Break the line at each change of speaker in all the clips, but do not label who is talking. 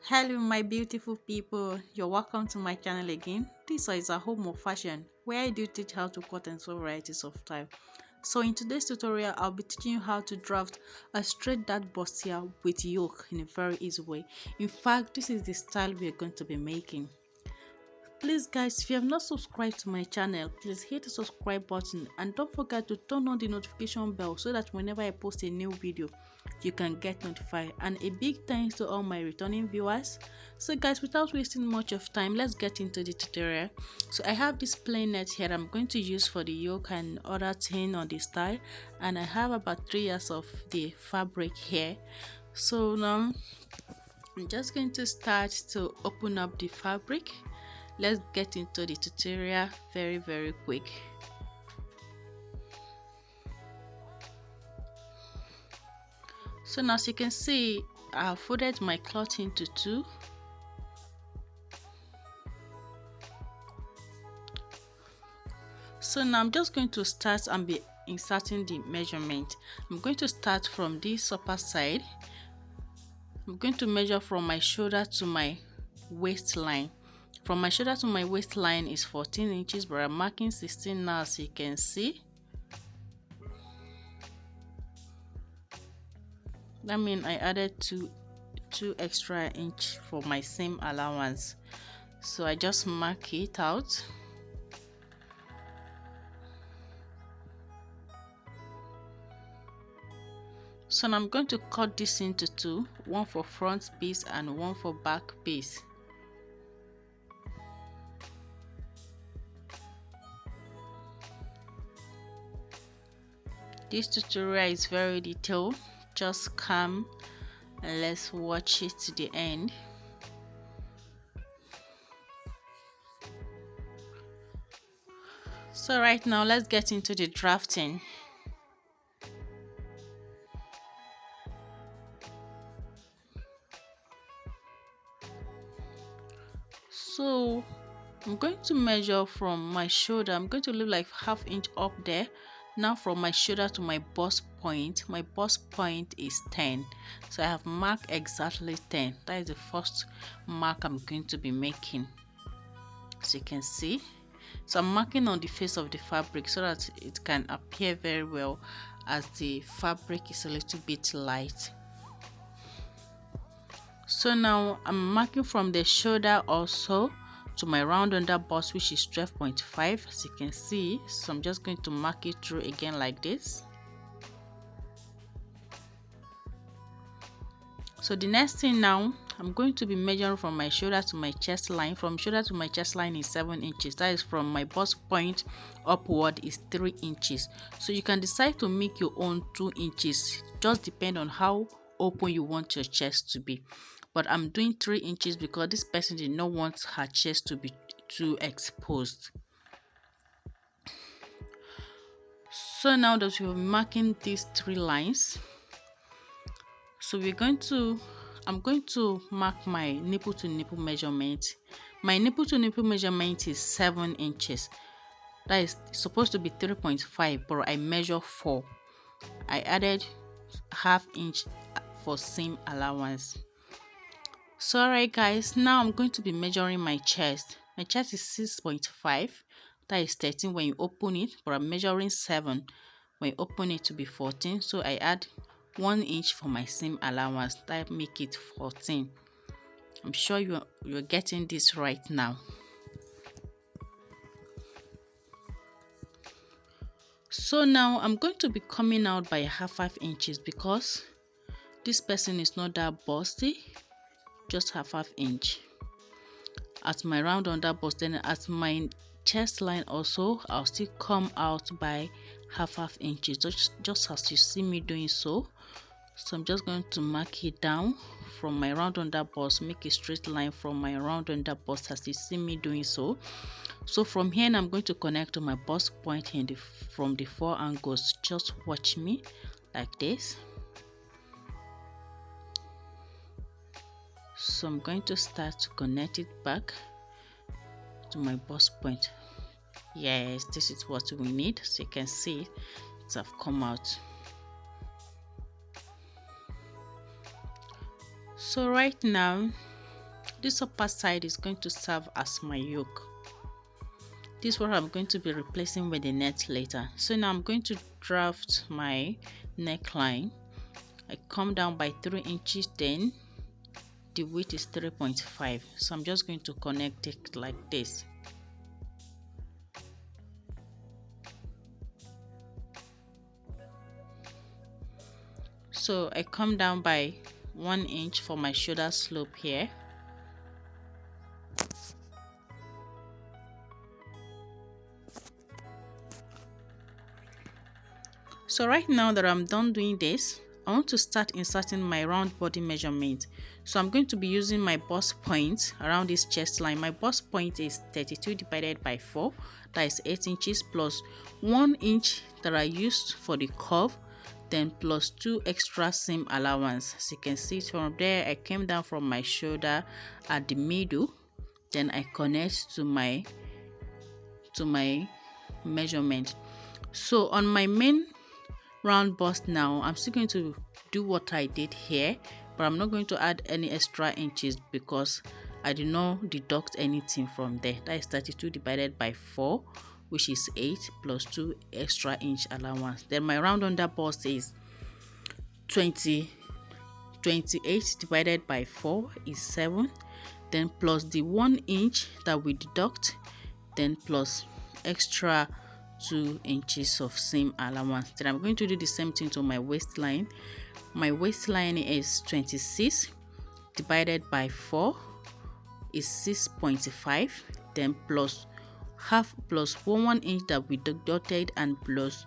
Hello, my beautiful people. You're welcome to my channel again. This is a home of fashion where I do teach how to cut and sew varieties of style. So in today's tutorial, I'll be teaching you how to draft a straight dart bustier with yoke in a very easy way. In fact, this is the style we are going to be making. Please guys, if you have not subscribed to my channel, please hit the subscribe button and don't forget to turn on the notification bell so that whenever I post a new video you can get notified. And a big thanks to all my returning viewers. So guys, without wasting much of time, let's get into the tutorial. So I have this plain net here I'm going to use for the yoke and other thing on the style, and I have about 3 yards of the fabric here. So now I'm just going to start to open up the fabric. Let's get into the tutorial very quick. So now as you can see, I have folded my cloth into two. So now I'm just going to start and be inserting the measurement. I'm going to start from this upper side. I'm going to measure from my shoulder to my waistline. From my shoulder to my waistline is 14 inches, but I'm marking 16 now, as you can see. That means I added two extra inch for my seam allowance. So I just mark it out. So now I'm going to cut this into two, one for front piece and one for back piece. This tutorial is very detailed. Just come and let's watch it to the end. So right now let's get into the drafting. So I'm going to measure from my shoulder. I'm going to leave like ½ inch up there. Now from my shoulder to my bust point is 10. So I have marked exactly 10. That is the first mark I'm going to be making, as you can see. So I'm marking on the face of the fabric so that it can appear very well, as the fabric is a little bit light. So now I'm marking from the shoulder also to my round under bust, which is 12.5, as you can see. So I'm just going to mark it through again like this. So the next thing now, I'm going to be measuring from my shoulder to my chest line. From shoulder to my chest line is 7 inches. That is from my bust point upward is 3 inches. So you can decide to make your own 2 inches. Just depend on how open you want your chest to be. But I'm doing 3 inches because this person did not want her chest to be too exposed. So now that we're marking these 3 lines, so I'm going to mark my nipple to nipple measurement. My nipple to nipple measurement is 7 inches. That is supposed to be 3.5, but I measure 4. I added ½ inch for seam allowance. So alright guys, now I'm going to be measuring my chest. My chest is 6.5. That is 13 when you open it, but I'm measuring 7 when you open it to be 14. So I add 1 inch for my seam allowance. That make it 14. I'm sure you're getting this right now. So now I'm going to be coming out by ½ inches because this person is not that busty. Just ½ inch at my round under bust. Then at my chest line also, I'll still come out by ½ inches, just as you see me doing so. So I'm just going to mark it down from my round under bust, make a straight line from my round under bust as you see me doing so. So from here I'm going to connect to my bust point from the 4 angles. Just watch me like this. So I'm going to start to connect it back to my bust point. Yes, this is what we need. So you can see it have come out. So right now This upper side is going to serve as my yoke. This is what I'm going to be replacing with the net later. So now I'm going to draft my neckline. I come down by 3 inches, then the width is 3.5. So I'm just going to connect it like this. So I come down by 1 inch for my shoulder slope here. So right now that I'm done doing this, I want to start inserting my round body measurement. So I'm going to be using my bust point around this chest line. My bust point is 32 divided by 4, that is 8 inches, plus 1 inch that I used for the curve, then plus 2 extra seam allowance. As you can see from there, I came down from my shoulder at the middle, then I connect to my measurement. So on my main round bust now, I'm still going to do what I did here, but I'm not going to add any extra inches because I did not deduct anything from there. That is 32 divided by 4, which is 8, plus 2 extra inch allowance. Then my round under bust is 28 divided by 4 is 7, then plus the 1 inch that we deduct, then plus extra 2 inches of seam allowance. Then I'm going to do the same thing to my waistline. My waistline is 26 divided by 4 is 6.5, then plus half plus 1 inch that we deducted, and plus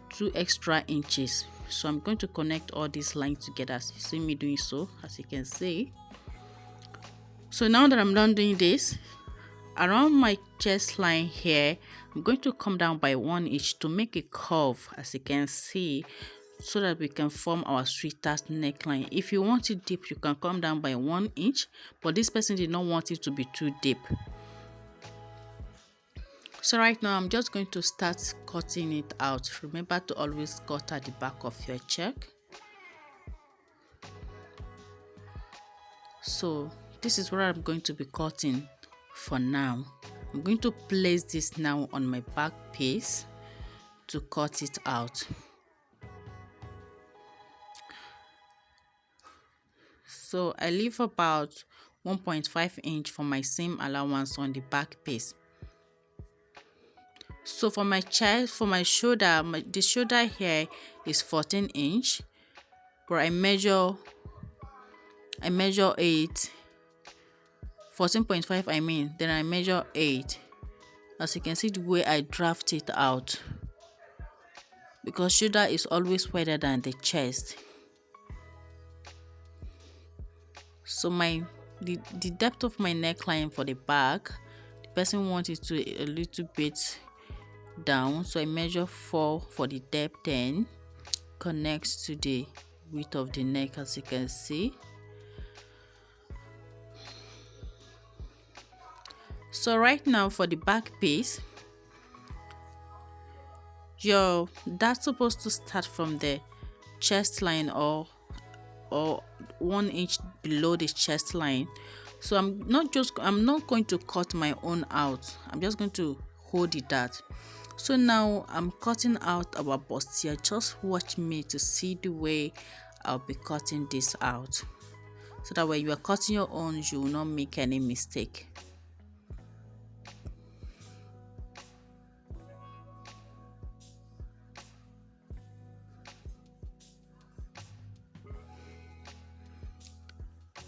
2 extra inches. So I'm going to connect all these lines together as you see me doing so, as you can see. So now that I'm done doing this, around my chest line here, I'm going to come down by 1 inch to make a curve, as you can see, so that we can form our sweetheart neckline. If you want it deep, you can come down by 1 inch, but this person did not want it to be too deep. So right now I'm just going to start cutting it out. Remember to always cut at the back of your check. So this is what I'm going to be cutting for now. I'm going to place this now on my back piece to cut it out. So I leave about 1.5 inch for my seam allowance on the back piece. So for my chest, for my shoulder, the shoulder here is 14 inch, but I measure it 14.5, I mean, then I measure 8. As you can see the way I draft it out, because shoulder is always wider than the chest. So the depth of my neckline for the back, the person wants it to a little bit down, so I measure 4 for the depth, then connects to the width of the neck, as you can see. So right now for the back piece, that's supposed to start from the chest line or 1 inch below the chest line. So I'm not going to cut my own out. I'm just going to hold it that. So now I'm cutting out our bustier. Just watch me to see the way I'll be cutting this out, so that when you are cutting your own, you will not make any mistake.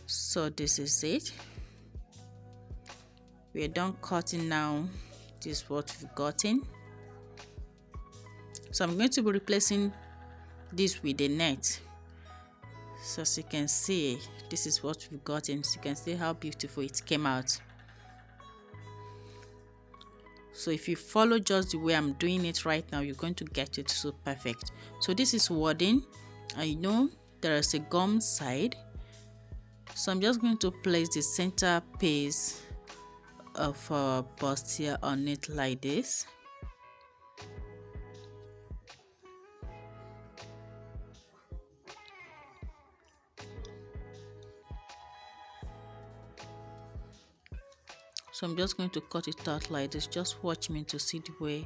So this is it. We're done cutting now. This is what we've gotten. So I'm going to be replacing this with a net. So as you can see, this is what we've gotten. So you can see how beautiful it came out. So if you follow just the way I'm doing it right now, you're going to get it so perfect. So this is wadding. I know there is a gum side, so I'm just going to place the center piece of our bustier on it like this. So I'm just going to cut it out like this. Just watch me to see the way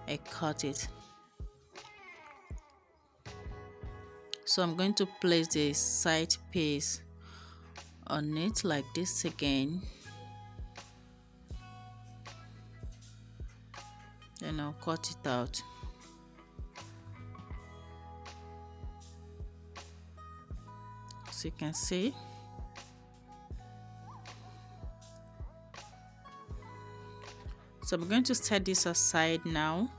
I cut it. So I'm going to place the side piece on it like this again. Then I'll cut it out. So you can see. So I'm going to set this aside now.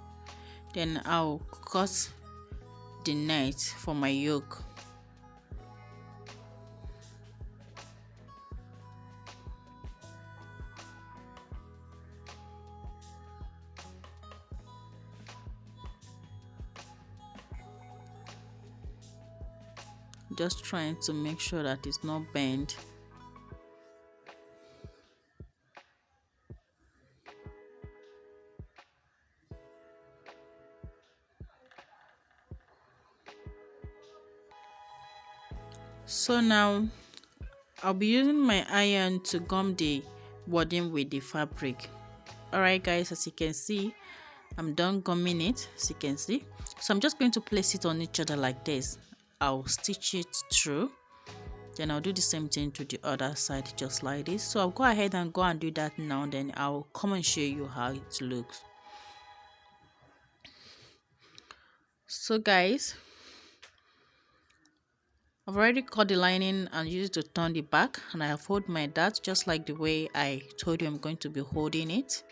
Then I'll cut the net for my yoke. Just trying to make sure that it's not bent. So now I'll be using my iron to gum the wording with the fabric. Alright guys, as you can see, I'm done gumming it, as you can see. So I'm just going to place it on each other like this. I'll stitch it through. Then I'll do the same thing to the other side, just like this. So I'll go ahead and do that now. Then I'll come and show you how it looks. So guys, I've already cut the lining and used it to turn the back, and I have folded my dart just like the way I told you I'm going to be holding it.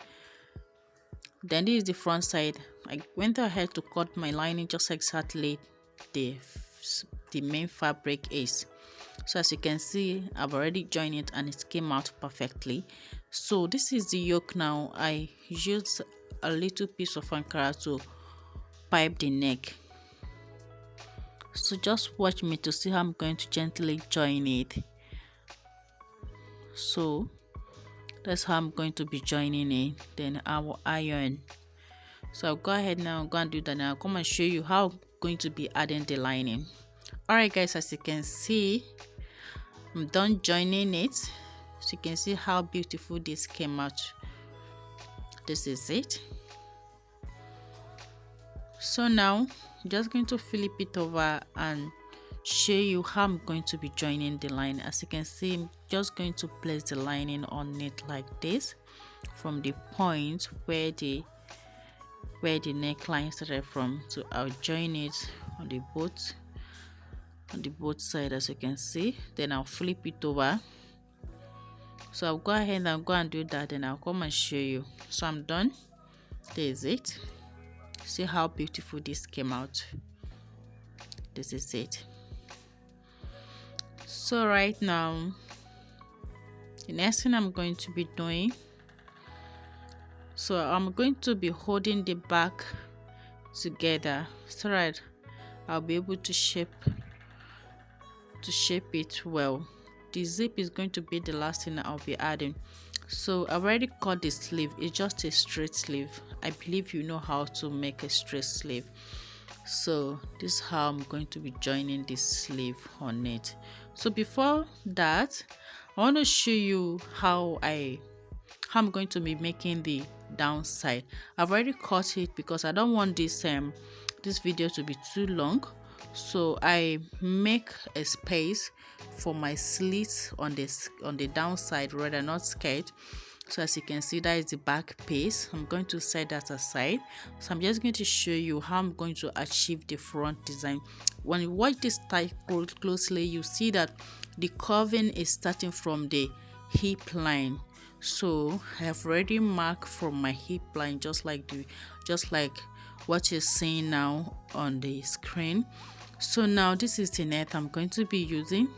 Then this is the front side. I went ahead to cut my lining just exactly the main fabric is. So as you can see, I've already joined it and it came out perfectly. So this is the yoke now. I used a little piece of Ankara to pipe the neck. So just watch me to see how I'm going to gently join it. So that's how I'm going to be joining it. Then I will iron. So I'll go ahead now, go and do that. Now I'll come and show you how I'm going to be adding the lining. Alright guys, as you can see, I'm done joining it. So you can see how beautiful this came out. This is it. So now I'm just going to flip it over and show you how I'm going to be joining the line. As you can see, I'm just going to place the lining on it like this, from the point where the neckline started from. So I'll join it on the both sides, as you can see. Then I'll flip it over. So I'll go ahead and go and do that, and I'll come and show you. So I'm done. This is it. See how beautiful this came out. This is it. So right now, the next thing I'm going to be doing, so I'm going to be holding the back together so that I'll be able to shape it well. The zip is going to be the last thing I'll be adding. So I've already cut the sleeve. It's just a straight sleeve. I believe you know how to make a straight sleeve. So this is how I'm going to be joining this sleeve on it. So before that, I want to show you how I'm going to be making the downside. I've already cut it because I don't want this video to be too long. So I make a space for my slits on the downside, rather not skirt. So as you can see, that is the back piece. I'm going to set that aside. So I'm just going to show you how I'm going to achieve the front design. When you watch this type closely, you see that the curving is starting from the hip line. So I have already marked from my hip line, just like what you're seeing now on the screen. So now this is the net I'm going to be using.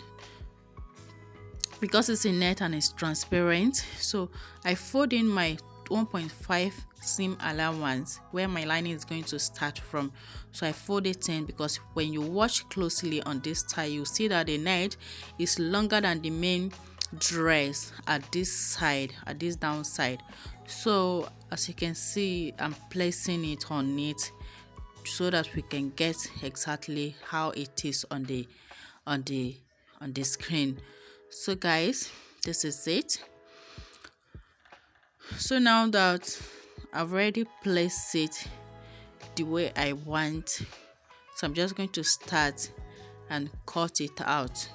Because it's a net and it's transparent, so I fold in my 1.5 seam allowance where my lining is going to start from. So I fold it in because when you watch closely on this tie, you see that the net is longer than the main dress at this side, at this downside. So as you can see, I'm placing it on it so that we can get exactly how it is on the screen. So guys, this is it. So now that I've already placed it the way I want, so I'm just going to start and cut it out.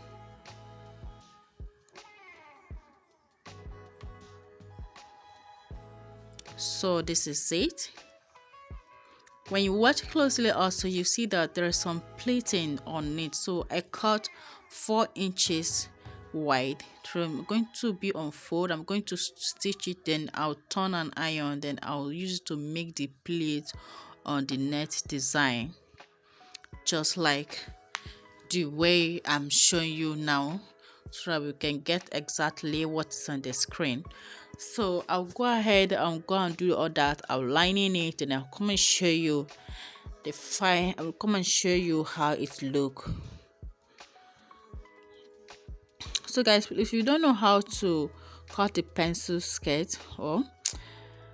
So this is it. When you watch closely also, you see that there is some pleating on it. So I cut 4 inches wide. So I'm going to be on fold. I'm going to stitch it, then I'll turn an iron, then I'll use it to make the pleat on the net design, just like the way I'm showing you now, so that we can get exactly what's on the screen. So I'll go ahead and go and do all that outlining it, and I'll come and show you the file. I will come and show you how it look. So guys, if you don't know how to cut a pencil skirt, or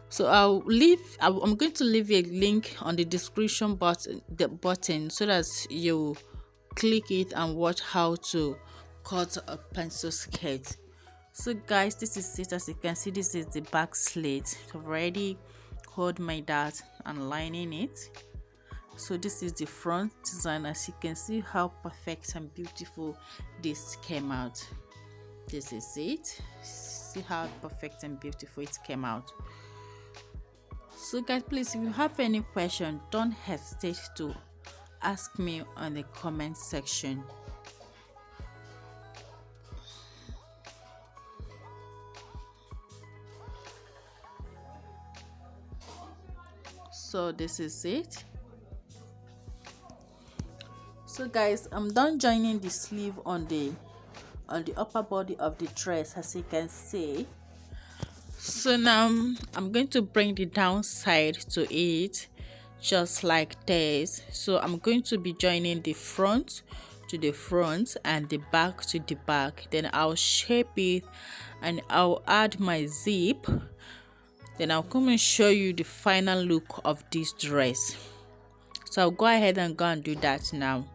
so I'm going to leave a link on the description button so that you click it and watch how to cut a pencil skirt. So guys, this is it. As you can see, this is the back slit. I've already hold my dart and lining it. So this is the front design. As you can see how perfect and beautiful this came out. This is it. See how perfect and beautiful it came out. So guys, please, if you have any question, don't hesitate to ask me on the comment section. So this is it. So guys, I'm done joining the sleeve on the upper body of the dress, as you can see. So now I'm going to bring the downside to it, just like this. So I'm going to be joining the front to the front and the back to the back. Then I'll shape it and I'll add my zip. Then I'll come and show you the final look of this dress. So I'll go ahead and go and do that now.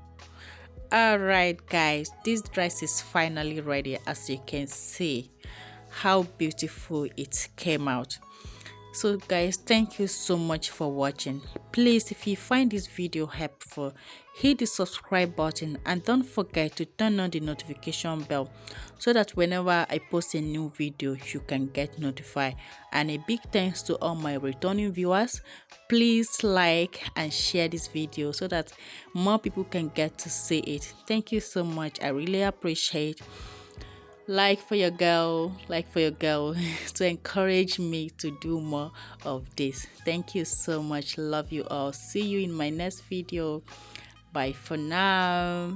Alright guys, this dress is finally ready. As you can see how beautiful it came out. So guys, thank you so much for watching. Please, if you find this video helpful, hit the subscribe button and don't forget to turn on the notification bell so that whenever I post a new video you can get notified. And a big thanks to all my returning viewers. Please like and share this video so that more people can get to see it. Thank you so much. I really appreciate. Like for your girl to encourage me to do more of this. Thank you so much. Love you all. See you in my next video. Bye for now.